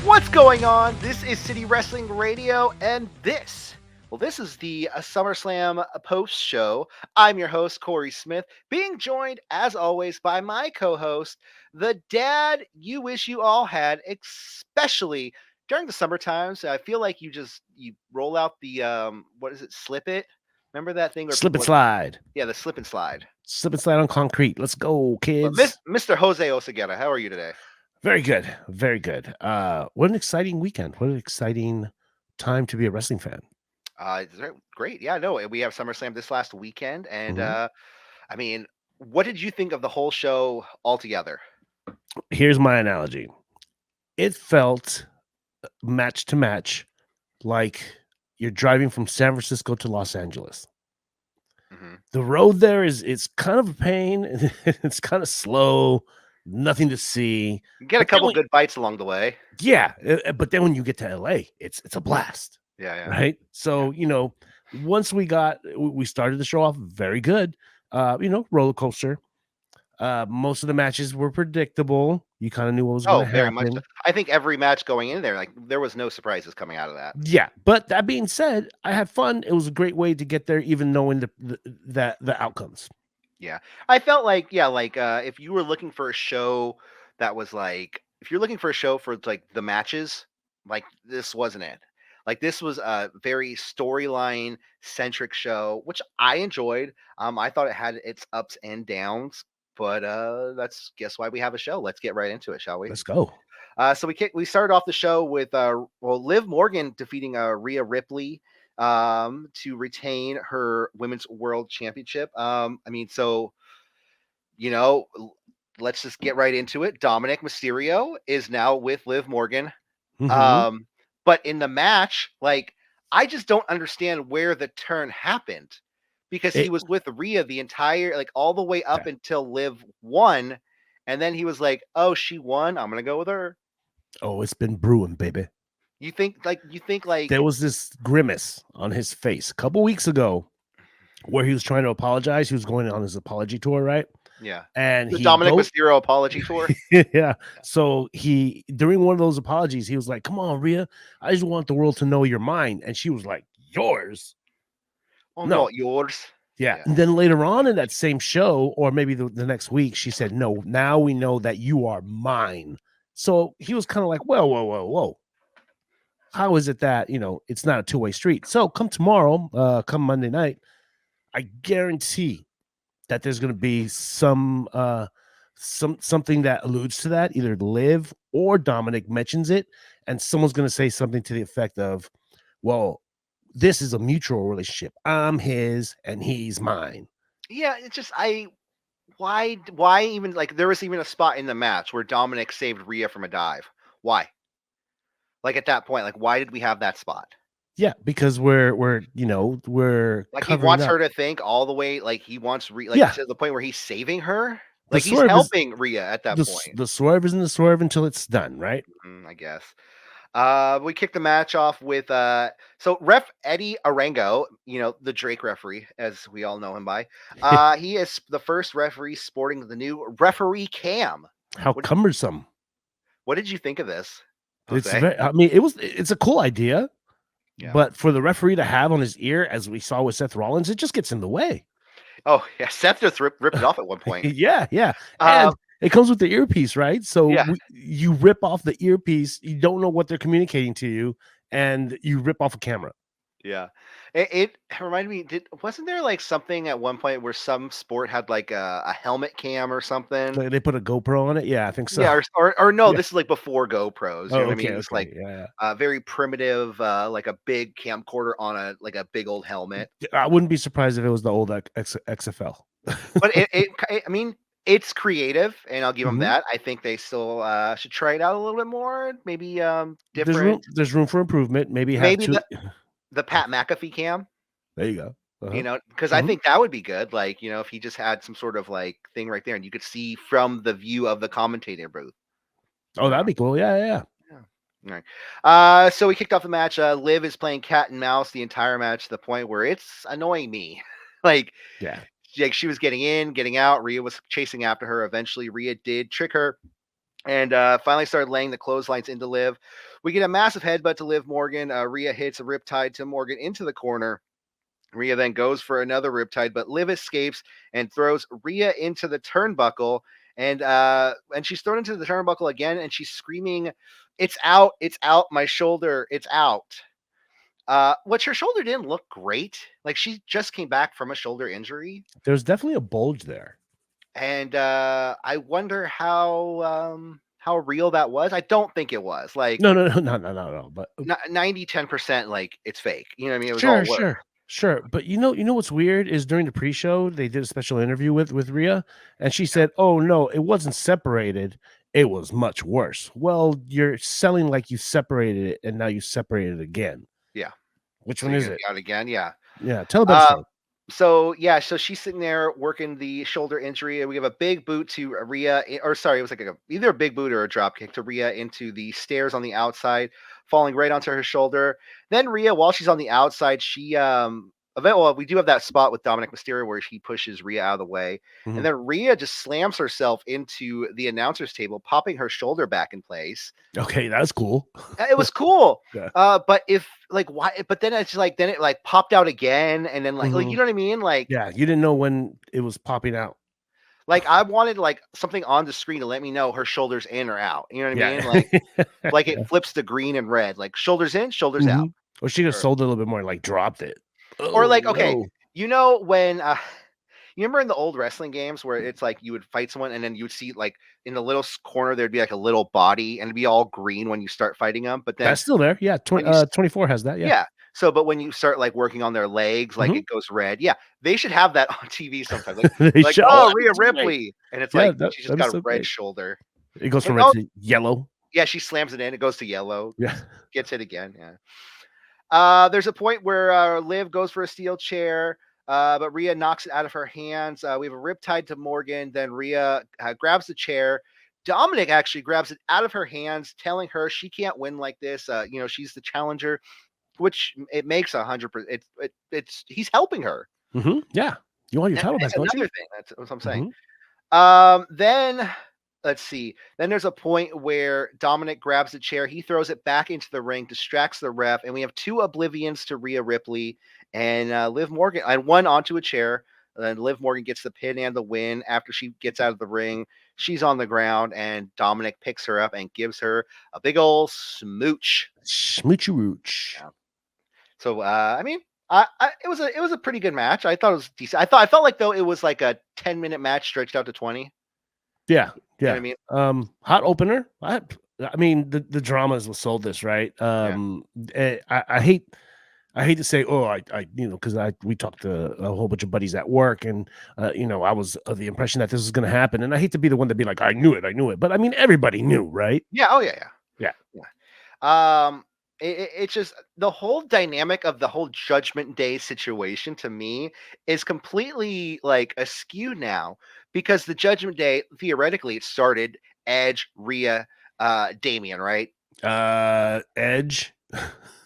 What's going on? This is City Wrestling Radio, and this is the SummerSlam post show. I'm your host, Corey Smith, being joined, as always, by my co host, the dad you wish you all had, especially during the summer times. I feel like you roll out the, what is it, slip it? Remember that thing where Slip people and would, slide. yeah, the slip and slide. Slip and slide on concrete. Let's go, But kids. Mr. Jose Osageta, how are you today? Very good. Very good. What an exciting weekend. What an exciting time to be a wrestling fan. Great. Yeah, no, we have SummerSlam this last weekend, and Mhm. I mean, what did you think of the whole show altogether? Here's my analogy. It felt match to match like you're driving from San Francisco to Los Angeles. Hmm. The road there is it's kind of a pain. It's kind of slow, nothing to see. You get a But then couple good bites along the way. but then when you get to LA, it's a blast. Yeah, yeah, Right? yeah. So, once we started the show off very good. Roller coaster. Most of the matches were predictable. You kind of knew what was going Oh, to very much so. happen. I think every match going in there, like there was no surprises coming out of that. Yeah, but that being said, I had fun. It was a great way to get there, even knowing the outcomes. Yeah, I felt like if you were looking for a show that was like if you're looking for a show for like the matches, like this wasn't it. Like this was a very storyline centric show, which I enjoyed. I thought it had its ups and downs, but that's guess why we have a show. Let's get right into it, shall we? Let's go. So we started off the show with Liv Morgan defeating Rhea Ripley to retain her women's world championship. You know, let's just get right into it. Dominic Mysterio is now with Liv Morgan. Hmm. Um, but in the match, like I just don't understand where the turn happened because he It, was with Rhea the entire like all the way up yeah. until Liv won, and then he was like, "Oh, she won. I'm gonna go with her." Oh, it's been brewing, baby. You think like There was this grimace on his face a couple weeks ago where he was trying to apologize. He was going on his apology tour, right? yeah. And The he Dominic goes Mysterio apology tour. yeah. So he during one of those apologies, he was like, "Come on, Rhea, I just want the world to know you're mine." And she was like, "Yours?" Oh, No. not yours. Yeah. Yeah. And then later on in that same show, or maybe the next week, she said, "No, now we know that you are mine." So he was kind of like, "Whoa, whoa, whoa, whoa. How is it that, it's not a two-way street?" So come tomorrow, come Monday night, I guarantee that there's going to be something that alludes to that. Either Liv or Dominic mentions it, and someone's going to say something to the effect of, "Well, this is a mutual relationship. I'm his and he's mine." Yeah, it's just why even like there was even a spot in the match where Dominic saved Rhea from a dive. Why? Like at that point, like why did we have that spot? Yeah, because we're Like he covering wants up. her to think all the way, like he wants like Yeah, to the point where he's saving her. the Like he's swerve is helping Rhea at that point. the swerve isn't the swerve until it's done, right? I guess. We kicked the match off with so ref Eddie Arango, the Drake referee, as we all know him by. He is the first referee sporting the new referee cam. How What cumbersome. what did you think of this, It's Jose? very. I mean, it's a cool idea, Yeah. but for the referee to have on his ear, as we saw with Seth Rollins, it just gets in the way. Oh yeah, Seth just ripped it off at one point. Yeah, yeah, Uh, and it comes with the earpiece, right? So yeah, you rip off the earpiece, you don't know what they're communicating to you, and you rip off a camera. yeah. It reminded me. Wasn't there like something at one point where some sport had like a helmet cam or something? They put a GoPro on it. Yeah, I think so. Yeah, or no, Yeah. this is like before GoPros. You know Oh, what I okay, mean? It's like okay. Yeah, very primitive, like a big camcorder on a big old helmet. yeah. I wouldn't be surprised if it was the old XFL. But I mean, it's creative, and I'll give them Hmm. that. I think they still should try it out a little bit more. Maybe There's different. room. There's room for improvement. Maybe have Maybe two. the Pat McAfee cam. There you go. Uh-huh. Because I Hmm. think that would be good. Like, if he just had some sort of like thing right there, and you could see from the view of the commentator booth. Oh, that'd be cool. Yeah, yeah. Yeah. All right. So we kicked off the match. Liv is playing cat and mouse the entire match to the point where it's annoying me. like, Yeah. like she was getting in, getting out. Rhea was chasing after her. Eventually, Rhea did trick her and finally started laying the clotheslines into Liv. We get a massive headbutt to Liv Morgan. Rhea hits a riptide to Morgan into the corner. Rhea then goes for another riptide, but Liv escapes and throws Rhea into the turnbuckle. And she's thrown into the turnbuckle again, and she's screaming, it's out, my shoulder, it's out." Which her shoulder didn't look great. Like she just came back from a shoulder injury, There's definitely a bulge there. and I wonder how real that was. I don't think it was. Like No. But 90-10%, like it's fake. You know what I mean? It was all sure, work. sure. But you know what's weird is during the pre-show they did a special interview with Rhea, and she said, "Oh no, it wasn't separated. It was much worse." Well, you're selling like you separated it, and now you separated it again. Yeah. Which So one you're is gonna it? be out again. Yeah. Yeah, tell a better Uh, story. so she's sitting there working the shoulder injury, and we have a big boot to Rhea, or sorry, it was like either a big boot or a drop kick to Rhea into the stairs on the outside, falling right onto her shoulder. Then Rhea, while she's on the outside, well, we do have that spot with Dominic Mysterio where he pushes Rhea out of the way, and Mhm. then Rhea just slams herself into the announcer's table, popping her shoulder back in place. Okay, that's cool. It was cool. Yeah. But if like why? But then it's like then it like popped out again, and then like you Mhm. know what I mean? Yeah, you didn't know when it was popping out. Like I wanted like something on the screen to let me know her shoulders in or out. You know what I Yeah. mean? Like it flips to green and red, like shoulders in, shoulders out. Mhm. Or she could have Or, sold it a little bit more and, like, dropped it. or Oh, like okay, no. you know when you remember in the old wrestling games where it's like you would fight someone and then you would see like in the little corner there'd be like a little body and it'd be all green when you start fighting them, but then That's still there. Yeah, when you 24 has that, yeah. yeah. So, but when you start like working on their legs, like Mhm. it goes red. Yeah, they should have that on TV sometimes. They Like should. Oh, oh, that'd be Rhea so great. Ripley, and it's Yeah, like she just that'd be got a so red great. shoulder. It goes Like from red oh to yellow. yeah, she slams it in. It goes to yellow. Yeah. Gets hit again. Yeah. There's a point where Liv goes for a steel chair, but Rhea knocks it out of her hands. We have a riptide to Morgan. Then Rhea grabs the chair. Dominic actually grabs it out of her hands, telling her she can't win like this. She's the challenger, which it makes 100%. It's he's helping her. Mhm. Yeah. You want your And title back, don't another you? thing, that's what I'm saying. Mhm. Then let's see. Then there's a point where Dominic grabs the chair, he throws it back into the ring, distracts the ref, and we have two oblivions to Rhea Ripley and Liv Morgan, and one onto a chair. And then Liv Morgan gets the pin and the win. After she gets out of the ring, she's on the ground, and Dominic picks her up and gives her a big old smooch. Smoochy Rooch. Yeah. So I mean, it was a pretty good match. I thought it was decent. I felt like though it was like a 10-minute match stretched out to 20. Yeah, You know what yeah. I mean? Hot opener. I mean, the dramas was sold this, right? Yeah. I hate to say, oh, because we talked to a whole bunch of buddies at work, and I was of the impression that this was going to happen, and I hate to be the one to be like, I knew it, but I mean, everybody knew, right? Yeah. Oh yeah. Yeah. Yeah. It's just the whole dynamic of the whole Judgment Day situation to me is completely like askew now because the Judgment Day theoretically it started Edge, Rhea, Damien, right? Edge.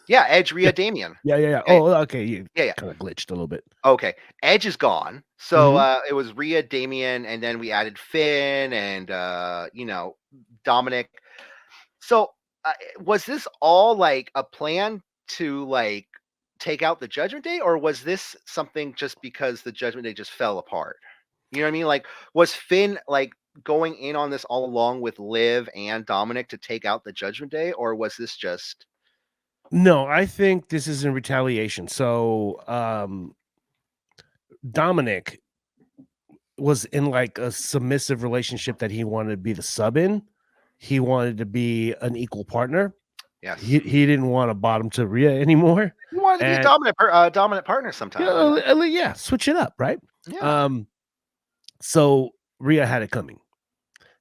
Yeah, Edge, Yeah, Rhea, Damien. yeah. Okay. Oh, okay. You Yeah, yeah. kind of glitched a little bit. Okay. Edge is gone. So Mhm. it was Rhea, Damien, and then we added Finn and Dominic. So was this all like a plan to like take out the Judgment Day, or was this something just because the Judgment Day just fell apart? You know what I mean? Like, was Finn like going in on this all along with Liv and Dominic to take out the Judgment Day, or was this just No, I think this is in retaliation. So, Dominic was in like a submissive relationship that he wanted to be the sub in. He wanted to be an equal partner. yes? He didn't want to bottom to Rhea anymore. You wanted to be a And dominant partner sometime, you know? yeah, switch it up, right? Yeah, Um, so Rhea had it coming.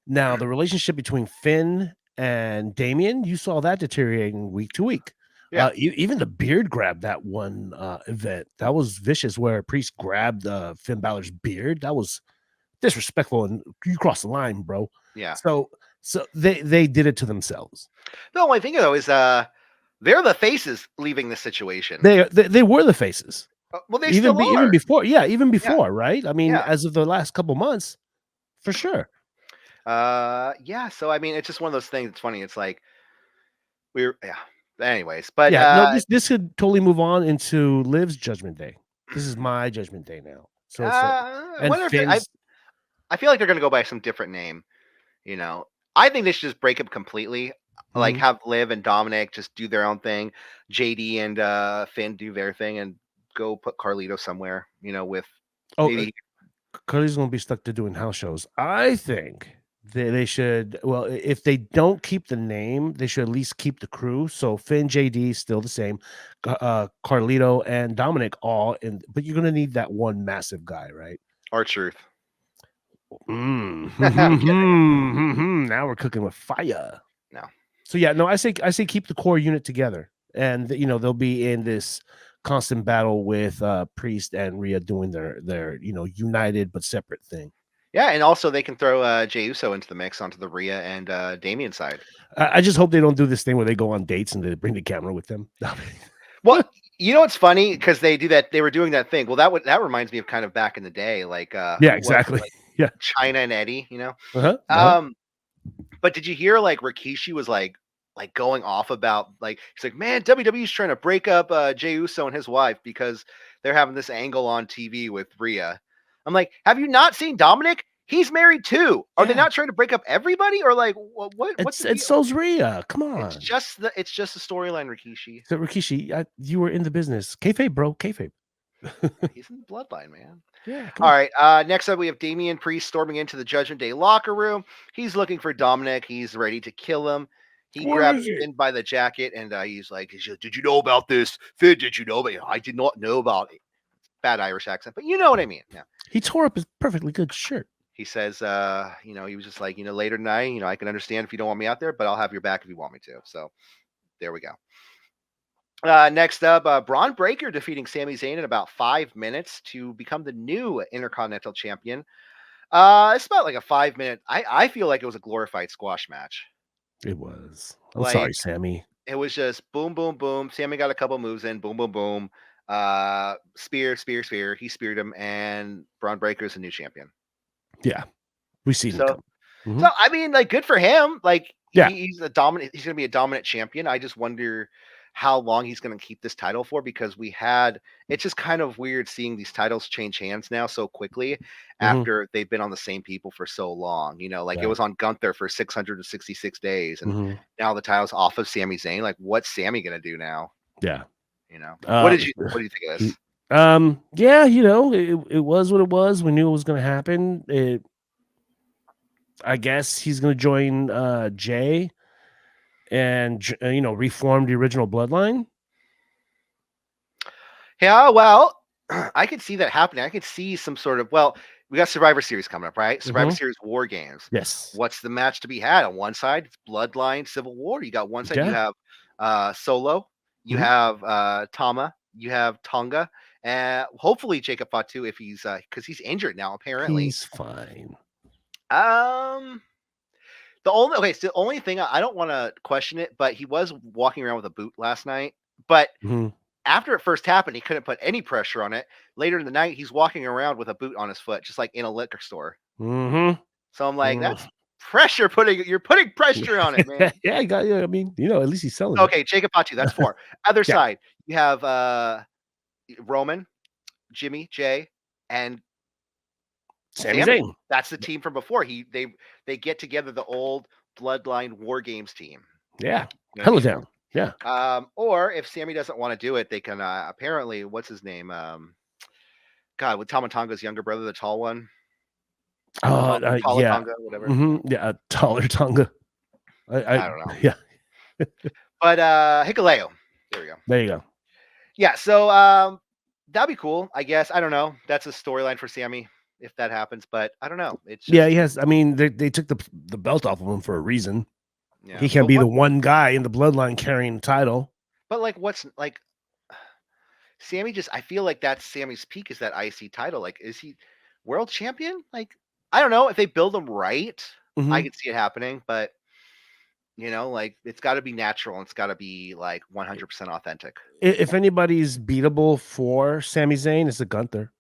Now, the relationship between Finn and Damien, you saw that deteriorating week to week. yeah, Even the beard grab that one event that was vicious, where Priest grabbed Finn Balor's beard. That was disrespectful, and you crossed the line, bro. yeah. So they did it to themselves. The only thing though is they're the faces leaving the situation. They were the faces Well, they still even are. before, yeah, even Yeah, before, right? I mean, yeah. as of the last couple months, for sure. Yeah. So I mean, it's just one of those things. It's funny. It's like yeah. Anyways, but Yeah, no, this could totally move on into Liv's Judgment Day. This is my Judgment Day now. So it's like, I and wonder if Finn's. I feel like they're gonna go by some different name. You know, I think they should just break up completely. Like Mhm. have Liv and Dominic just do their own thing, JD and Finn do their thing, and go put Carlito somewhere. You know, with Oh, maybe Curly's gonna be stuck to doing house shows. I think they should. Well, if they don't keep the name, they should at least keep the crew. So Finn, JD, still the same. Carlito and Dominic all in, but you're gonna need that one massive guy, right? our truth. Mm. I'm kidding. Now we're cooking with fire. No. So yeah, no, I say keep the core unit together, and they'll be in this constant battle with Priest and Rhea doing their united but separate thing. Yeah, and also they can throw Jey Uso into the mix onto the Rhea and Damian side. I just hope they don't do this thing where they go on dates and they bring the camera with them. Well, you know what's funny because they do that. They were doing that thing. Well, that reminds me of kind of back in the day, like Yeah, who was it? exactly. Like Yeah. China and Eddie, you know. Uh-huh. Uh-huh. Um, but did you hear like Rikishi was like going off about like he's like, man, WWE's trying to break up Jey Uso and his wife because they're having this angle on TV with Rhea. I'm like, have you not seen Dominic? He's married too. Are they Yeah. not trying to break up everybody or like what's the It's deal? so's Rhea. Come It's on. just the storyline, Rikishi. So Rikishi, you were in the business. Kayfabe, bro. Kayfabe. Yeah, he's in the bloodline, man. Yeah, come All on. right. Next up, we have Damian Priest storming into the Judgment Day locker room. He's looking for Dominic. He's ready to kill him. He What grabs is it? Finn by the jacket and he's like, "Did you know about this, Finn? Did you know about it? I did not know about it." Bad Irish accent, but you know what I mean. Yeah. He tore up his perfectly good shirt. He says, he was just like, later tonight, I can understand if you don't want me out there, but I'll have your back if you want me to. So there we go. Next up, Braun Breaker defeating Sami Zayn in about 5 minutes to become the new Intercontinental Champion. It's about like a 5 minute. I feel like it was a glorified squash match. It was. I'm sorry, Like Sammy. it was just boom, boom, boom. Sammy got a couple moves in, boom, boom, boom. Spear, spear, spear. He speared him, and Braun Breaker's a new champion. Yeah. We've seen it So come. Mhm. So I mean, like, good for him. Like, Yeah. he's a dominant. He's going to be a dominant champion. I just wonder how long he's going to keep this title for because it's just kind of weird seeing these titles change hands now so quickly Mhm. after they've been on the same people for so long. Like it Yeah. was on Gunther for 666 days, and Mhm. now the title's off of Sami Zayn. Like, what's Sami going to do now? Yeah. What Uh, do you think of he this? yeah, it was what it was. We knew it was gonna happen. I guess he's gonna join Jay and reform the original bloodline. Yeah, well, I could see that happening. I could see some sort of we got Survivor Series coming up, right? Survivor Mhm. Series War Games. Yes. What's the match to be had? On one side, it's Bloodline Civil War. You got one side, you Yeah. have Solo, you Mhm. have Tama, you have Tonga, and hopefully Jacob Fatu if he's because he's injured now, apparently. He's fine. Um so the only thing I don't want to question it, but he was walking around with a boot last night. But Mhm. after it first happened, he couldn't put any pressure on it. Later in the night, he's walking around with a boot on his foot, just like in a liquor store. Mhm. So I'm like, Mm. that's pressure you're putting pressure on it, man. Yeah, I got you. I mean, at least he's selling it. Okay, Jacob Fatu, that's four. Other Yeah. side, you have Roman, Jimmy, Jay, and Sami Sammy. Zayn. That's the team from before. They get together the old Bloodline War Games team. Yeah. You know what I Hella mean? down. Yeah. Or if Sammy doesn't want to do it, they can apparently what's his name? God, with Tamatonga's younger brother, the tall one, Yeah. Talatonga, whatever. Yeah, taller Tonga. I I don't know. yeah. But Hikuleo. There we go. There you go. Yeah, so that'd be cool, I guess. I don't know. That's a storyline for Sammy if that happens, but I don't know. It's Yeah, just he has. I mean, they took the belt off of him for a reason. yeah. He can't be the one guy in the bloodline carrying the title. But like what's like Sammy just I feel like that's Sammy's peak is that IC title. Like, is he world champion? Like, I don't know. If they build him right, I Mhm. could see it happening, but like it's gotta be natural and it's gotta be like 100% authentic. If anybody's beatable for Sami Zayn, it's a Gunther.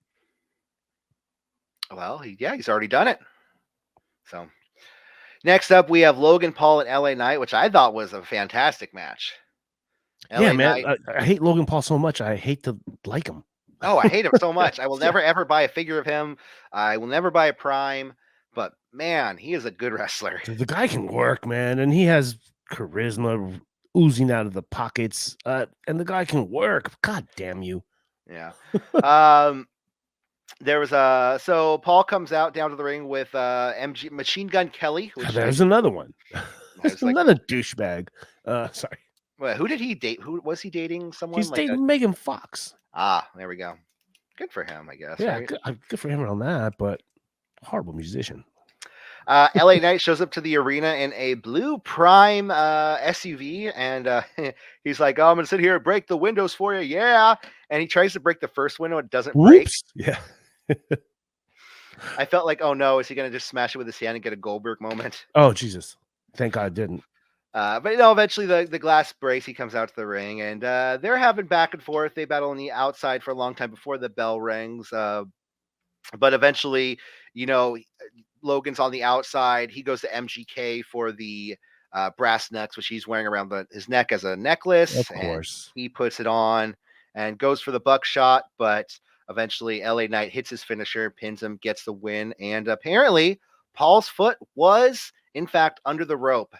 Well, he's already done it. So Next up, we have Logan Paul and LA Knight, which I thought was a fantastic match. Yeah, LA man. Knight. I hate Logan Paul so much. I hate to like him. Oh, I hate him so much. I will Yeah. never ever buy a figure of him. I will never buy a Prime. But man, he is a good wrestler. The guy can work, man, and he has charisma oozing out of the pockets. And the guy can work. God damn you. Yeah. Um, there was a so Paul comes out down to the ring with MG Machine Gun Kelly, which I There's another one. was like, Another douchebag. Sorry. who did he date? Who was he dating? Someone He's like a dating Megan Fox. there we go. Good for him, I guess, Yeah, right? good for him on that, but horrible musician. LA Knight shows up to the arena in a blue Prime SUV, and he's like, "Oh, I'm gonna sit here and break the windows for you, yeah." And he tries to break the first window, it doesn't break. Whoops. Yeah. I felt like, oh no, is he gonna just smash it with his hand and get a Goldberg moment? Oh, Jesus. Thank God I didn't. But no, eventually the glass breaks. He comes out to the ring, and they're having back and forth. They battle on the outside for a long time before the bell rings. But eventually, you know, Logan's on the outside. He goes to MGK for the brass knucks, which he's wearing around his neck as a necklace, Of and course. he puts it on and goes for the buckshot. But eventually, LA Knight hits his finisher, pins him, gets the win, and apparently, Paul's foot was in fact under the rope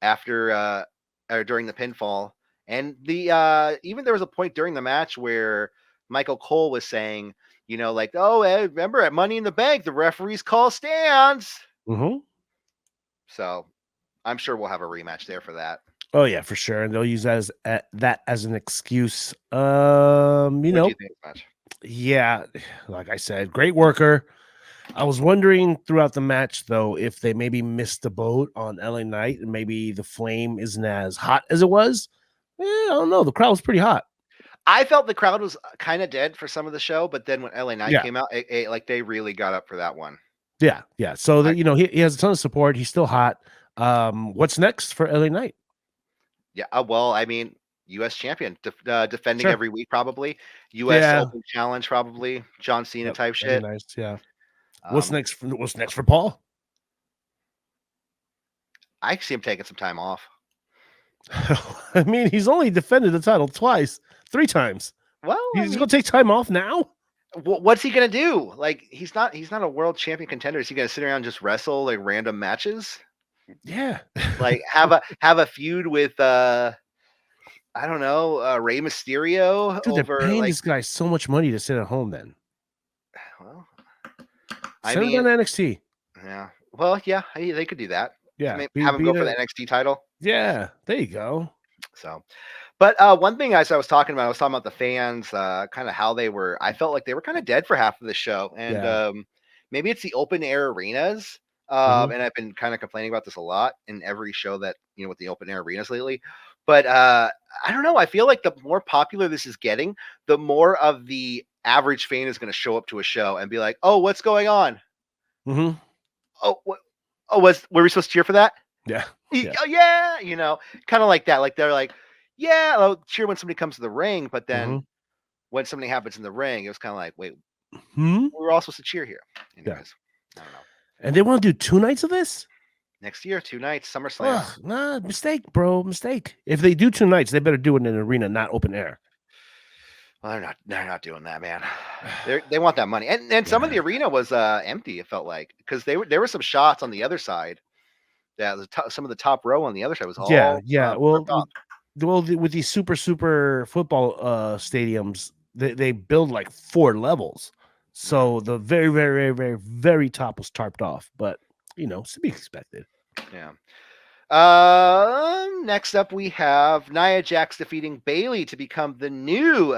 after or during the pinfall. And the even there was a point during the match where Michael Cole was saying, like, oh, remember at Money in the Bank, the referees call stands. Mm-hmm. So I'm sure we'll have a rematch there for that. Oh yeah, for sure. And they'll use that as an excuse. What do you think of the match? Yeah, like I said, great worker. I was wondering throughout the match though if they maybe missed the boat on LA Knight and maybe the flame isn't as hot as it was. I don't know. The crowd was pretty hot. I felt the crowd was kind of dead for some of the show, but then when LA Knight Yeah. came out, like they really got up for that one. Yeah. So that he has a ton of support. He's still hot. What's next for LA Knight? Yeah. Well, I mean, U.S. champion, defending Sure. every week, probably. U.S. Yeah. Open Challenge, probably. John Cena type That'd shit. be nice. Yeah. Um, What's next for Paul? I see him taking some time off. I mean, he's only defended the title three times. Well, He's gonna take time off now. what's he gonna do? Like, he's not a world champion contender. Is he gonna sit around and just wrestle like random matches? Yeah. Like have a feud with I don't know, Rey Mysterio Dude, they're over paying like. this guy so much money to sit at home. Then Well, I send him mean, down to NXT. yeah. Well, yeah, they could do that. Yeah, Have him go for the NXT title. Yeah, there you go. So, but one thing as I was talking about the fans, kind of how they were. I felt like they were kind of dead for half of the show, and Yeah. maybe it's the open air arenas. Mhm. And I've been kind of complaining about this a lot in every show that with the open air arenas lately. But I don't know. I feel like the more popular this is getting, the more of the average fan is going to show up to a show and be like, "Oh, what's going on? Mhm. Oh, what? Oh, were we supposed to cheer for that? Yeah. Oh, yeah, kind of like that. Like they're like, yeah, I'll cheer when somebody comes to the ring, but then Mhm. when something happens in the ring, it was kind of like, wait, Hmm? we were all supposed to cheer here. Yeah. Anyways, I don't know. And they want to do 2 nights of this? Next year, 2 nights, SummerSlam. Ugh, nah, mistake, bro, mistake. If they do 2 nights, they better do it in an arena, not open air. Well, they're not doing that, man. They want that money, and some of the arena was empty. It felt like because there were some shots on the other side. Yeah, some of the top row on the other side was all Yeah. booked off. With these super football stadiums, they build like 4 levels. So the very, very, very, very, very top was tarped off, but it's to be expected. Yeah. Next up, we have Nia Jax defeating Bayley to become the new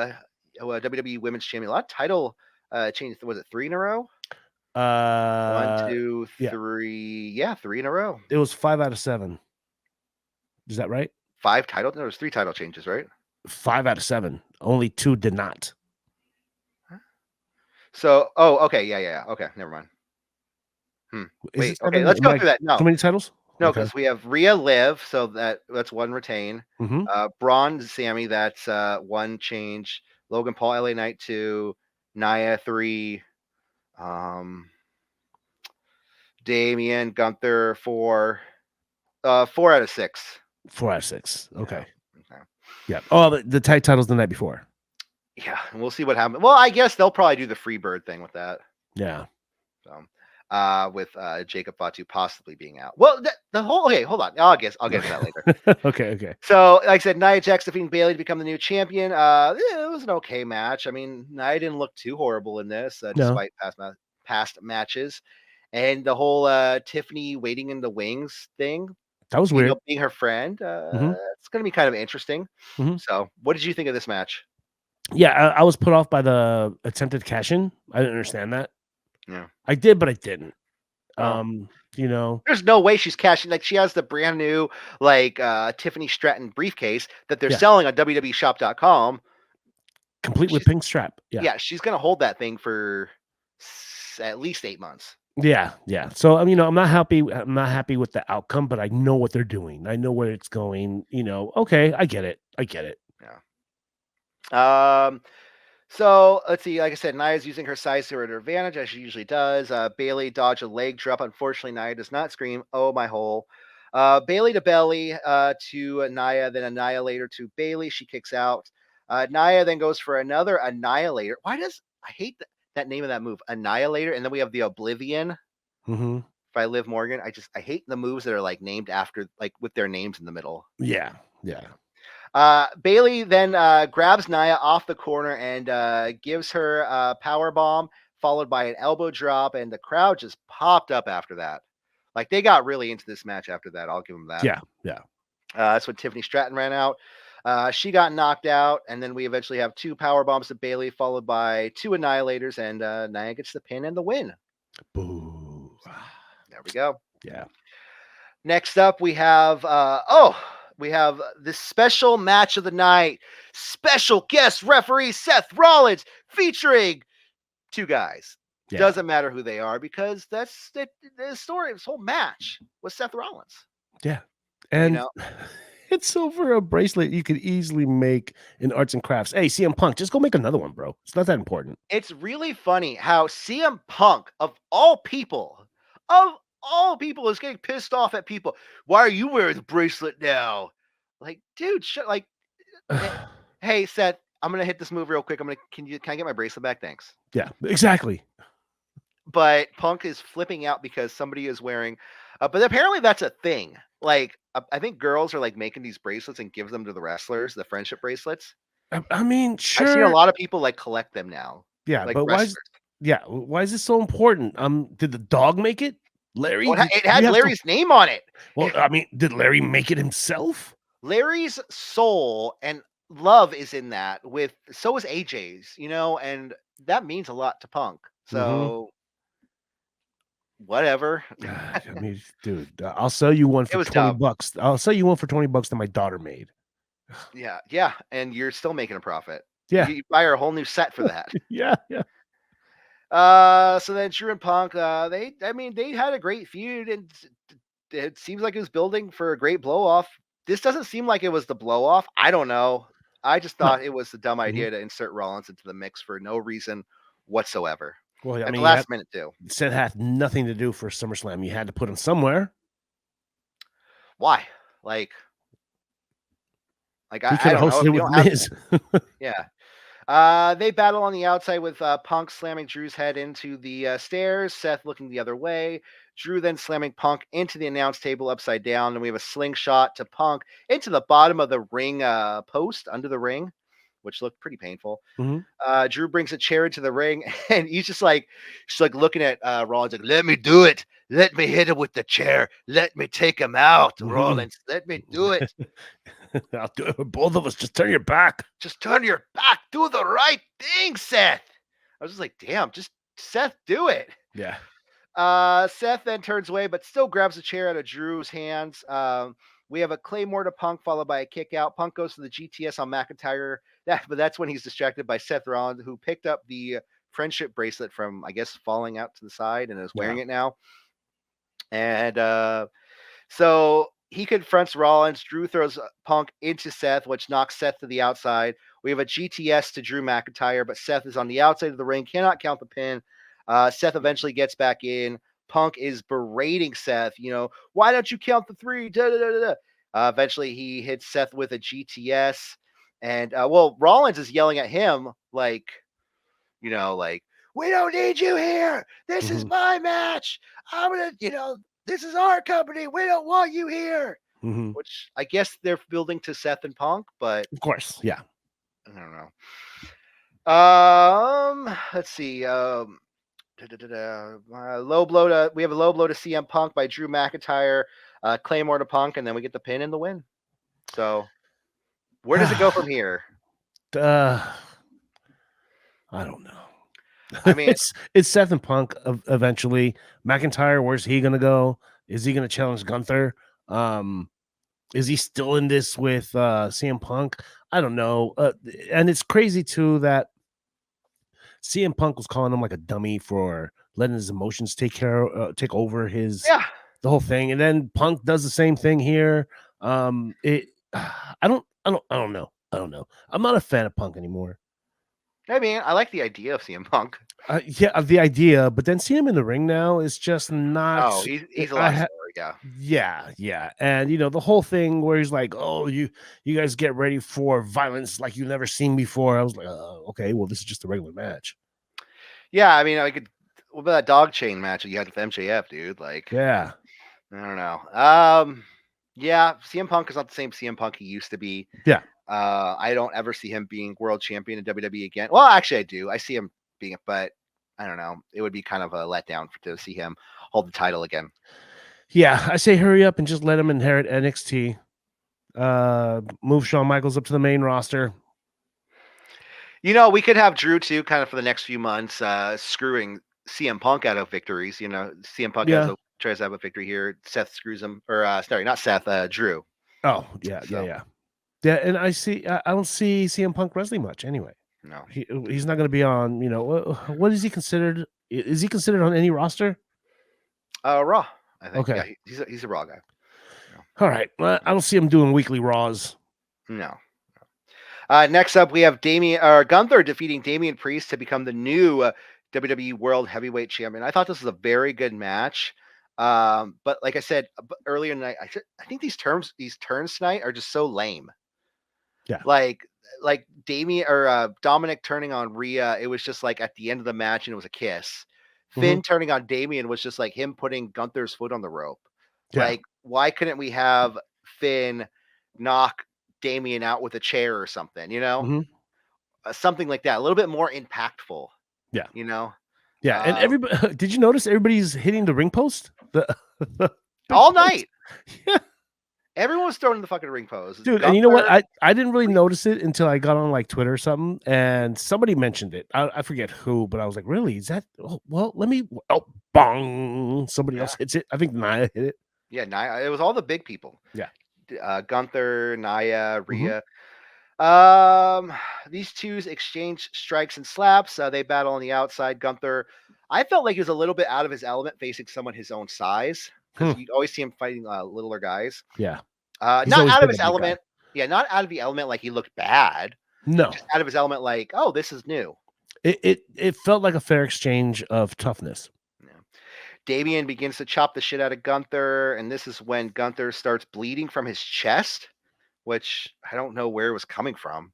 WWE Women's Champion. A lot of title changes. Was it 3 in a row? 1, 2, Yeah. 3. Yeah, 3 in a row. It was 5 out of 7. Is that right? 5 title. No, there was 3 title changes, right? 5 out of 7. Only 2 did not. So, okay, yeah. Okay, never mind. Is Wait, okay, let's go through that. No, Too many titles? no, Okay. because we have Rhea Liv, so that's 1 retain. Mhm. Braun Sammy, that's 1 change. Logan Paul, LA Knight 2. Nia 3. Damian, Gunther for 4 out of 6. 4 out of 6. Yeah. Okay. Okay. Yeah. Oh, the tag titles the night before. Yeah, and we'll see what happens. Well, I guess they'll probably do the Freebird thing with that. Yeah. So, with Jacob Fatu possibly being out. Well, the whole okay, hold on. I'll get into that later. Okay. So, like I said, Nia Jax defeating Bailey to become the new champion. It was an okay match. I mean, Nia didn't look too horrible in this, No. despite past matches. And the whole Tiffany waiting in the wings thing, That was weird. being her friend, Mhm. it's going to be kind of interesting. Mhm. So, what did you think of this match? Yeah, I was put off by the attempted cash in. I didn't understand that. Yeah. I did, but I didn't. Well, You know, there's no way she's cashing. Like, she has the brand new like Tiffany Stratton briefcase that they're Yeah. selling on WWEshop.com. complete with She's pink strap. Yeah. yeah, she's gonna hold that thing for at least 8 months. Yeah. So I mean, I'm not happy. I'm not happy with the outcome, but I know what they're doing. I know where it's going. Okay, I get it. Yeah. So let's see. Like I said, Nia's using her size to her advantage as she usually does. Bailey dodged a leg drop. Unfortunately, Nia does not scream, "Oh my hole!" Bailey to belly to Nia, then Annihilator to Bailey. She kicks out. Nia then goes for another Annihilator. Why does I hate that name of that move, Annihilator? And then we have the Oblivion. Mm-hmm. By Liv Morgan. I hate the moves that are like named after, like with their names in the middle. Yeah. Bailey then grabs Nia off the corner and gives her a power bomb, followed by an elbow drop, and the crowd just popped up after that. Like, they got really into this match after that. I'll give them that. Yeah. That's when Tiffany Stratton ran out. She got knocked out, and then we eventually have 2 power bombs to Bailey, followed by 2 annihilators, and Nia gets the pin and the win. Boo. There we go. Yeah. Next up, we have we have the special match of the night. Special guest referee Seth Rollins featuring 2 guys. Yeah. Doesn't matter who they are because that's the story of this whole match was Seth Rollins. Yeah. And You know, it's over a bracelet you could easily make in arts and crafts. Hey, CM Punk, just go make another one, bro. It's not that important. it's really funny how CM Punk, of all people, is getting pissed off at people. Why are you wearing the bracelet now? Like, dude, like, hey, Seth, I'm gonna hit this move real quick. Can I get my bracelet back? Thanks. Yeah, exactly. But Punk is flipping out because somebody is wearing, but apparently that's a thing. Like, I think girls are like making these bracelets and give them to the wrestlers, the friendship bracelets. I mean, sure. I've seen a lot of people like collect them now. Yeah, like but wrestlers. why is this so important? Did the dog make it? Larry? Well, it had Larry's name on it. Well, I mean, did Larry make it himself? Larry's soul and love is in that. So is AJ's, and that means a lot to Punk. So whatever. I mean, dude, I'll sell you one for $20. I'll sell you one for $20 that my daughter made. Yeah, and you're still making a profit. Yeah, you buy her a whole new set for that. yeah. So then Drew and Punk, they had a great feud, and it seems like it was building for a great blow off. This doesn't seem like it was the blow off. I don't know. I just thought it was a dumb idea to insert Rollins into the mix for no reason whatsoever. Well, at the last minute too. Seth had nothing to do for SummerSlam. You had to put him somewhere. Why? Like I don't know. Hosted with Miz. Yeah. They battle on the outside with Punk slamming Drew's head into the stairs, Seth looking the other way, Drew then slamming Punk into the announce table upside down, and we have a slingshot to Punk into the bottom of the ring post under the ring, which looked pretty painful. Drew brings a chair into the ring, and she's like looking at Rollins, like, let me do it. Let me hit him with the chair. Let me take him out, Rollins. Let me do it. I'll do it with both of us. Just turn your back. Just turn your back. Do the right thing, Seth. I was just like, damn, just Seth, do it. Yeah. Seth then turns away, but still grabs a chair out of Drew's hands. We have a Claymore to Punk, followed by a kick out. Punk goes to the GTS on McIntyre. But that's when he's distracted by Seth Rollins, who picked up the friendship bracelet from, I guess, falling out to the side and is wearing it now. And so he confronts Rollins. Drew throws Punk into Seth, which knocks Seth to the outside. We have a GTS to Drew McIntyre, but Seth is on the outside of the ring, cannot count the pin. Seth eventually gets back in, Punk is berating Seth, why don't you count the three? Da, da, da, da, da. Eventually, he hits Seth with a GTS. And, Rollins is yelling at him like, we don't need you here. This is Mhm. my match. I'm going to, this is our company. We don't want you here. Mhm. Which I guess they're building to Seth and Punk, but Of course, yeah. I don't know. Let's see. Low blow to we have a low blow to CM Punk by Drew McIntyre, Claymore to Punk, and then we get the pin and the win. So where does it go from here? Uh, I don't I know. mean, It's Seth and Punk eventually. McIntyre, where's he gonna go? Is he gonna challenge Gunther? Um, is he still in this with CM Punk? I don't know. And it's crazy too that CM Punk was calling him like a dummy for letting his emotions take over yeah. the whole thing, and then Punk does the same thing here. It I don't know. I don't know. I'm not a fan of Punk anymore. I mean, I like the idea of CM Punk. Yeah, the idea, but then seeing him in the ring now is just not. Oh, he's a I lot ha- slower. Yeah. yeah, and the whole thing where he's like, "Oh, you guys get ready for violence like you've never seen before." I was like, "Okay, well, this is just a regular match." Yeah, I mean, I could. What about that dog chain match that you had with MJF, dude? Like, Yeah, I don't know. Yeah, CM Punk is not the same CM Punk he used to be. yeah. I don't ever see him being world champion in WWE again. Well, actually, I do. I see him being it, but I don't know. It would be kind of a letdown to see him hold the title again. Yeah, I say hurry up and just let him inherit NXT. Move Shawn Michaels up to the main roster. We could have Drew too, kind of for the next few months, screwing CM Punk out of victories. CM Punk Yeah. tries to have a victory here. Seth screws him, or sorry, not Seth, Drew. Oh, yeah. So Yeah, and I don't see CM Punk wrestling much anyway. no, He's not going to be on. What is he considered? Is he considered on any roster? Raw. I think. Okay. Yeah, he's a Raw guy. All right. Well, I don't see him doing weekly Raws. No. Next up, we have Gunther defeating Damian Priest to become the new WWE World Heavyweight Champion. I thought this was a very good match. But like I said earlier tonight, I think these turns tonight are just so lame. Yeah. Like Damien or Dominic turning on Rhea, it was just like at the end of the match and it was a kiss. Finn turning on Damien was just like him putting Gunther's foot on the rope. Yeah. Like, why couldn't we have Finn knock Damien out with a chair or something, something like that, a little bit more impactful. Yeah. Yeah. And everybody, did you notice everybody's hitting the ring post? The all post? night. Yeah. Everyone was thrown in the fucking ring post. Dude, and you know what? I didn't really notice it until I got on like Twitter or something, and somebody mentioned it. I forget who, but I was like, really? Is that? Oh, well, let me. Oh, bong! Somebody else hits it. I think Nia hit it. Yeah, Nia. It was all the big people. Yeah. Gunther, Nia, Rhea. These two exchange strikes and slaps. They battle on the outside. Gunther, I felt like he was a little bit out of his element facing someone his own size because you always see him fighting littler guys. Yeah. Not out of his element. Yeah, not out of the element like he looked bad. No. Just out of his element like, oh, this is new. It felt like a fair exchange of toughness. Yeah. Damien begins to chop the shit out of Gunther, and this is when Gunther starts bleeding from his chest, which I don't know where it was coming from.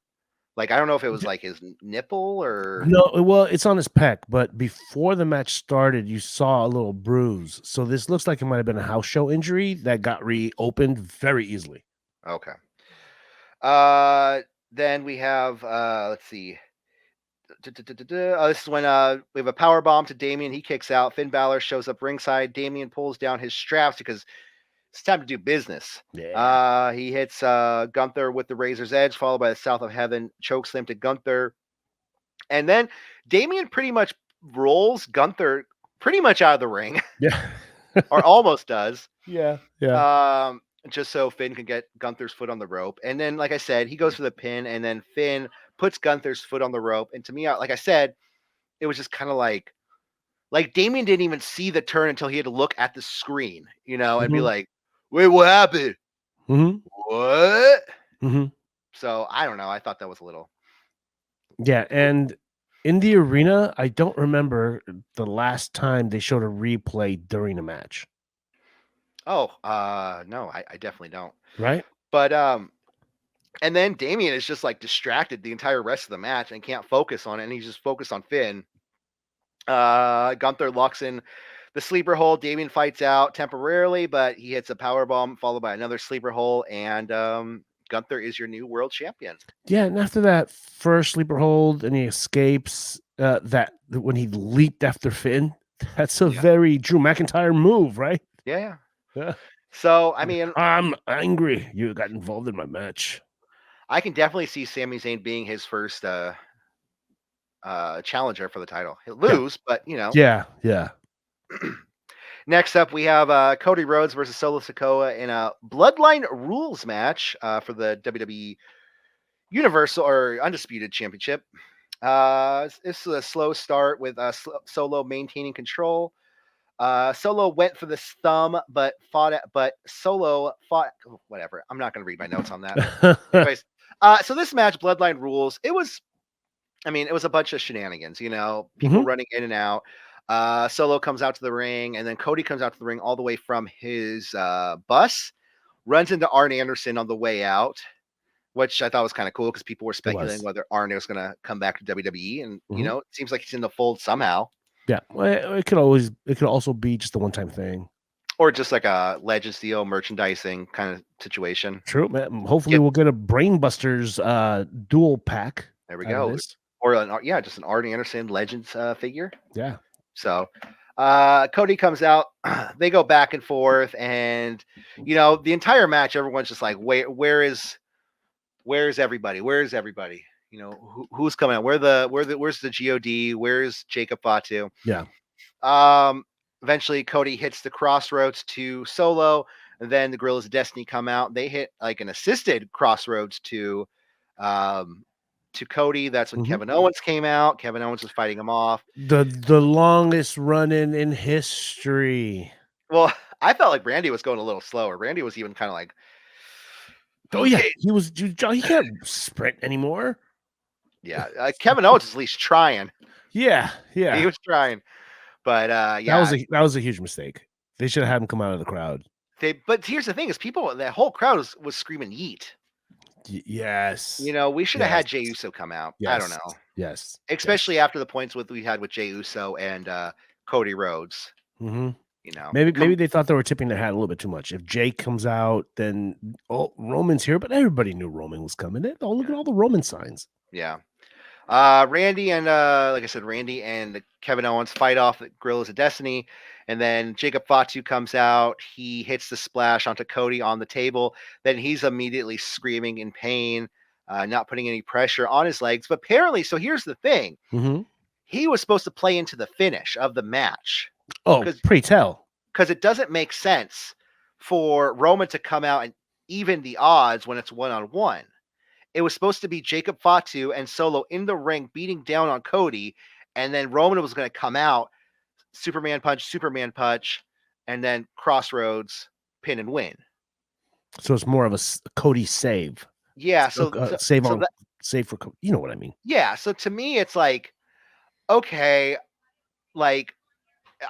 Like, I don't know if it was like his nipple or no. Well, it's on his pec, but before the match started, you saw a little bruise. So this looks like it might have been a house show injury that got reopened very easily. Okay. Then we have let's see. This is when we have a power bomb to Damien. He kicks out. Finn Balor shows up ringside. Damien pulls down his straps because it's time to do business. Yeah. He hits Gunther with the Razor's Edge, followed by the South of Heaven chokeslam to Gunther. And then Damien pretty much rolls Gunther pretty much out of the ring. Yeah. Or almost does. Yeah. Yeah. Just so Finn can get Gunther's foot on the rope. And then, like I said, he goes for the pin, and then Finn puts Gunther's foot on the rope. And to me, like I said, it was just kind of like Damien didn't even see the turn until he had to look at the screen, and be like, wait, what happened? What? So I don't know. I thought that was a little. Yeah. And In the arena, I don't remember the last time they showed a replay during a match, Oh, no, I definitely don't. right? But and then Damien is just like distracted the entire rest of the match and can't focus on it, and he's just focused on Finn. Gunther locks in the sleeper hold. Damien fights out temporarily, but he hits a power bomb followed by another sleeper hold, and Gunther is your new world champion. Yeah, and after that first sleeper hold and he escapes, that when he leaped after Finn, that's a Yeah, very Drew McIntyre move, right? yeah, yeah. Yeah. So I mean, I'm angry you got involved in my match. I can definitely see Sami Zayn being his first challenger for the title. He'll Yeah. lose, but you know. Yeah, yeah. Next up, we have Cody Rhodes versus Solo Sikoa in a Bloodline Rules match for the WWE Universal or Undisputed Championship. This is a slow start with Solo maintaining control. Solo went for this thumb, but Solo fought. Oh, whatever. I'm not going to read my notes on that. Anyways, so this match, Bloodline Rules, it was. I mean, it was a bunch of shenanigans. You know, people Mhm. running in and out. Solo comes out to the ring, and then Cody comes out to the ring all the way from his bus, runs into Arn Anderson on the way out, which I thought was kind of cool because people were It speculating was. whether Arn was going to come back to WWE, and you Mhm. know, it seems like he's in the fold somehow, Yeah. Well, it could also be just a one-time thing. or just like a Legends deal, merchandising kind of situation. True, man. Hopefully Get we'll get a Brainbusters dual pack there we out of go, this. or yeah, just an Arn Anderson Legends figure. Yeah. So Cody comes out, they go back and forth, and you know, the entire match, everyone's just like, where's everybody? Where's everybody? You know, who's coming out? Where's the God? Where's Jacob Fatu? Yeah. Um, Eventually Cody hits the crossroads to Solo, and then the Gorillas of Destiny come out. They hit like an assisted crossroads um to Cody. That's when Mhm. Kevin Owens came out. Kevin Owens was fighting him off. The longest run-in in history. Well, I felt like Randy was going a little slower. Randy was even kind of like, Oh, yeah. okay, He can't sprint anymore. yeah. Kevin Owens is at least trying. Yeah, He yeah. was trying, but yeah, That was a huge mistake. They should have had him come out of the crowd. But here's the thing: is people, that whole crowd was screaming "Yeet." Yes. You know, we should have Yes. had Jey Uso come out. I don't Yes. know, Yes. especially Yes. after the points we had with Jey Uso and Cody Rhodes. Mhm. You know, Maybe they thought they were tipping their hat a little bit too much. If Jake comes out, then Roman's here, but everybody knew Roman was coming. Oh, look at yeah, all the Roman signs. yeah. Randy and like I said, Randy and Kevin Owens fight off the Gorillas of Destiny, and then Jacob Fatu comes out. He hits the splash onto Cody on the table. Then he's immediately screaming in pain, not putting any pressure on his legs. But apparently, so here's the thing: Mhm. he was supposed to play into the finish of the match Oh, because pray tell. it doesn't make sense for Roman to come out and even the odds when it's 1-on-1. It was supposed to be Jacob Fatu and Solo in the ring beating down on Cody, and then Roman was going to come out, Superman punch, and then Crossroads pin and win. So it's more of a Cody save. Yeah, Save so on that save for Cody. You know what I mean? yeah, so to me it's like, okay, like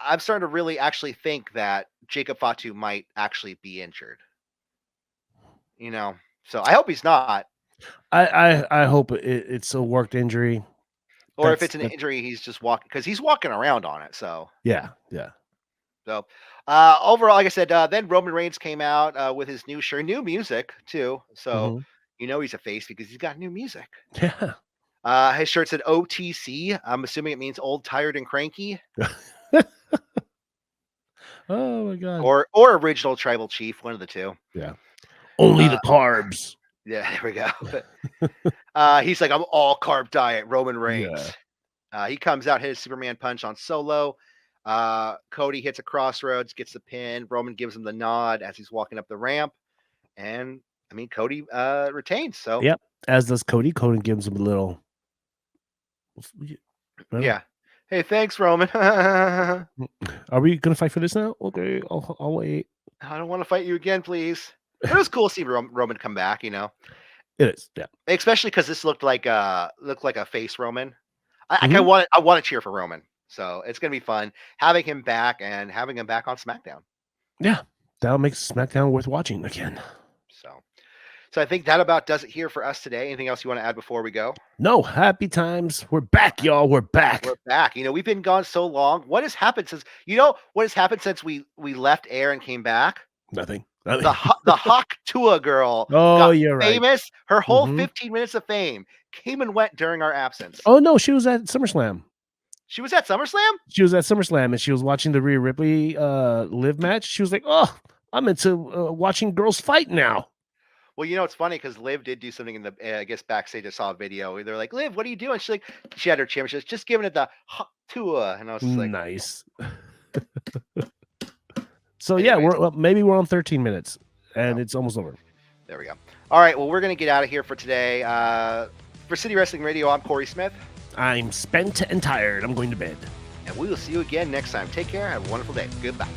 I'm starting to really actually think that Jacob Fatu might actually be injured. You know, so I hope he's not, I hope it's a worked injury. or if it's an That injury, he's just walking because he's walking around on it. yeah, yeah. So, overall, like I said, then Roman Reigns came out with his new shirt, new music too. So, Mhm. you know he's a face because he's got new music. Yeah. His shirt said OTC. I'm assuming it means old, tired, and cranky, Oh my god. or original tribal chief, one of the two. Yeah. Only Uh, the carbs. yeah, there we go. He's like, I'm all carb diet, Roman Reigns. Yeah. He comes out, hit a Superman punch on Solo. Cody hits a crossroads, gets the pin. Roman gives him the nod as he's walking up the ramp. And I mean, Cody retains. So Yep. As does Cody. Cody gives him a little. Well, yeah. Hey, thanks, Roman. I are we gonna fight for this now? Okay, I'll wait. don't want to fight you again, please. But it was cool to see Roman come back, you know, It is. Yeah. especially because this looked like a face Roman. Mhm. I want to cheer for Roman. So it's gonna be fun having him back and having him back on SmackDown. Yeah, that'll make SmackDown worth watching again. So so I think that about does it here for us today. Anything else you want to add before we go? No, happy times. We're back, y'all. We're We're back. back. We've been gone so long. What has happened since what has happened since we left air and came back? Nothing. The Hawk Tua girl Oh, got you're right. famous. Her whole Mhm. 15 minutes of fame came and went during our absence. Oh, no, she was at SummerSlam. She was at SummerSlam? She was at SummerSlam, and she was watching the Rhea Ripley, Live match. She was like, "Oh, I'm into, watching girls fight now." Well, it's funny because Liv did do something in the, I guess backstage. I saw a video where they're like, "Liv, what are you doing?" She's like, she had her chair. She was just giving it the Hawk Tua, and I was just like, Nice. So, yeah, anyways, maybe we're on 13 minutes, and yeah, it's almost over. there we go. All right, well, we're gonna get out of here for today. For City Wrestling Radio, I'm Corey Smith, I'm spent and tired. I'm going to bed. and we will see you again next time. Take care. Have a wonderful day. Goodbye.